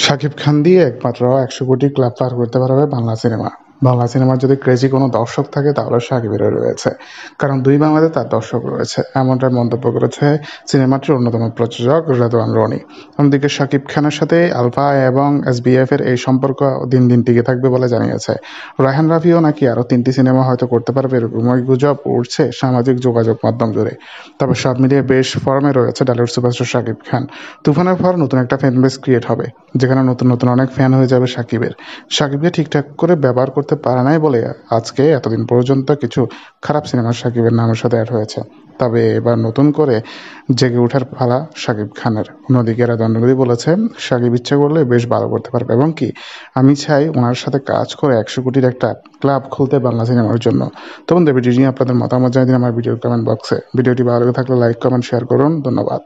শাকিব খান দিয়ে একমাত্র ১০০ কোটি ক্লাব পার করতে পারবে বাংলা সিনেমা। বাংলা সিনেমার যদি ক্রেজি কোনো দর্শক থাকে তাহলে শাকিবেরও রয়েছে। কারণ দুই বাংলাতে তার দর্শক রয়েছে, এমনটাই মন্তব্য করেছে সিনেমাটির অন্যতম প্রযোজক রেদওয়ান রনি। অন্যদিকে শাকিব খানের সাথে আলফা এবং এসবিএফ এর এই সম্পর্ক দিন দিন টিকে থাকবে বলে জানিয়েছে। রায়হান রাফিও নাকি আরও ৩টি সিনেমা হয়তো করতে পারবে এরকমই গুজব উঠছে সামাজিক যোগাযোগ মাধ্যম জুড়ে। তবে সব মিলিয়ে বেশ ফর্মে রয়েছে ডালিউড সুপারস্টার শাকিব খান। তুফানের পর নতুন একটা ফ্যান বেস ক্রিয়েট হবে, যেখানে নতুন নতুন অনেক ফ্যান হয়ে যাবে শাকিবের। শাকিবকে ঠিকঠাক করে ব্যবহার করতে পারে নাই বলে আজকে এতদিন পর্যন্ত কিছু খারাপ সিনেমা শাকিবের নামের সাথে অ্যাড হয়েছে। তবে এবার নতুন করে জেগে ওঠার পালা শাকিব খানের। অন্যদিকে দণ্ডগতি বলেছে শাকিব ইচ্ছে করলে বেশ ভালো করতে পারবে, এবং কি আমি চাই ওনার সাথে কাজ করে ১০০ কোটির একটা ক্লাব খুলতে বাংলা সিনেমার জন্য। তখন ভিডিওটি নিয়ে আপনাদের মতামত জানিয়ে দিন আমার ভিডিওর কমেন্ট বক্সে। ভিডিওটি ভালো লেগে থাকলে লাইক কমেন্ট শেয়ার করুন। ধন্যবাদ।